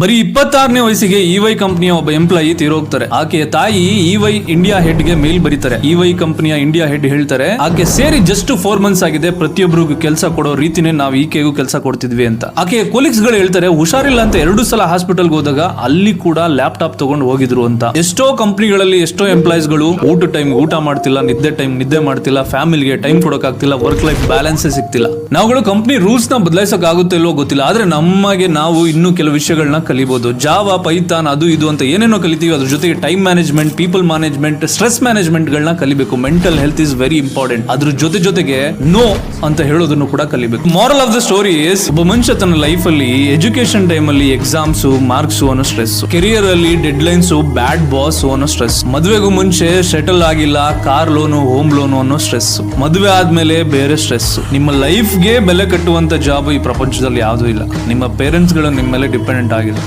ಬರೀ 26ನೇ ವಯಸ್ಸಿಗೆ ಇವೈ ಕಂಪನಿಯ ಒಬ್ಬ ಎಂಪ್ಲಾಯಿ ತೀರೋಗ್ತಾರೆ. ಆಕೆಯ ತಾಯಿ ಇವೈ ಇಂಡಿಯಾ ಹೆಡ್ ಗೆ ಮೇಲ್ ಬರೀತಾರೆ. ಇವೈ ಕಂಪನಿಯ ಇಂಡಿಯಾ ಹೆಡ್ ಹೇಳ್ತಾರೆ, ಆಕೆ ಸೇರಿ ಜಸ್ಟ್ 4 ಮಂತ್ಸ್ ಆಗಿದೆ, ಪ್ರತಿಯೊಬ್ಬರಿಗೂ ಕೆಲಸ ಕೊಡೋ ರೀತಿನೇ ನಾವು ಈಕೆಗೂ ಕೆಲಸ ಕೊಡ್ತಿದ್ವಿ ಅಂತ. ಆಕೆಯ ಕೊಲೀಗ್ಸ್ ಗಳು ಹೇಳ್ತಾರೆ, ಹುಷಾರಿಲ್ಲ ಅಂತ 2 ಸಲ ಹಾಸ್ಪಿಟಲ್ಗೆ ಹೋದಾಗ ಅಲ್ಲಿ ಕೂಡ ಲ್ಯಾಪ್ಟಾಪ್ ತಗೊಂಡು ಹೋಗಿದ್ರು ಅಂತ. ಎಷ್ಟೋ ಕಂಪನಿಗಳಲ್ಲಿ ಎಷ್ಟೋ ಎಂಪ್ಲಾಯೀಸ್ ಗಳು ಊಟ ಟೈಮ್ ಊಟ ಮಾಡ್ತಿಲ್ಲ, ನಿದ್ದೆ ಟೈಮ್ ನಿದ್ದೆ ಮಾಡ್ತಿಲ್ಲ, ಫ್ಯಾಮಿಲಿಗೆ ಟೈಮ್ ಕೊಡಕ್ ಆಗ್ತಿಲ್ಲ, ವರ್ಕ್ ಲೈಫ್ ಬ್ಯಾಲೆನ್ಸ್ ಸಿಗ್ತಿಲ್ಲ. ನಾವುಗಳು ಕಂಪನಿ ರೂಲ್ಸ್ ನ ಬದಲಾಯಿಸಕ್ ಆಗುತ್ತೆ ಇಲ್ವೋ ಗೊತ್ತಿಲ್ಲ, ಆದ್ರೆ ನಮಗೆ ನಾವು ಇನ್ನೂ ಕೆಲವು ವಿಷಯಗಳನ್ನ ಕಲಿಬಹುದು. ಜಾವಾ, ಪೈಥಾನ್, ಅದು ಇದು ಅಂತ ಏನೇನೋ ಕಲಿತೀವಿ. ಅದ್ರ ಜೊತೆಗೆ time management, people management, stress management ಗಳನ್ನ ಕಲಿಬೇಕು. Mental health is very important. ಅದ್ರ ಜೊತೆಗೆ ನೋ ಅಂತ ಹೇಳೋದನ್ನು ಕೂಡ ಕಲಿಬೇಕು. Moral of the story is, ಒಬ್ಬ ಮನುಷ್ಯ ತನ್ನ ಲೈಫ್ ಅಲ್ಲಿ ಎಜುಕೇಶನ್ ಟೈಮ್ ಅಲ್ಲಿ ಎಕ್ಸಾಮ್ಸ್, ಮಾರ್ಕ್ಸ್ ಅನ್ನೋ ಸ್ಟ್ರೆಸ್, ಕೆರಿಯರ್ ಅಲ್ಲಿ ಡೆಡ್ ಲೈನ್ಸ್, ಬ್ಯಾಡ್ ಬಾಸ್ ಅನ್ನೋ ಸ್ಟ್ರೆಸ್, ಮದುವೆಗೂ ಮುಂಚೆ ಸೆಟಲ್ ಆಗಿಲ್ಲ, ಕಾರ್ ಲೋನು, ಹೋಮ್ ಲೋನು ಅನ್ನೋ ಸ್ಟ್ರೆಸ್, ಮದುವೆ ಆದ್ಮೇಲೆ ಬೇರೆ ಸ್ಟ್ರೆಸ್. ನಿಮ್ಮ ಲೈಫ್ ಗೆ ಬೆಲೆ ಕಟ್ಟುವಂತ ಜಾಬ್ ಈ ಪ್ರಪಂಚದಲ್ಲಿ ಯಾವುದೂ ಇಲ್ಲ. ನಿಮ್ಮ ಪೇರೆಂಟ್ಸ್ ಗಳು ನಿಮ್ಮ ಮೇಲೆ ಡಿಪೆಂಡೆಂಟ್ ಆಗಿಲ್ಲ.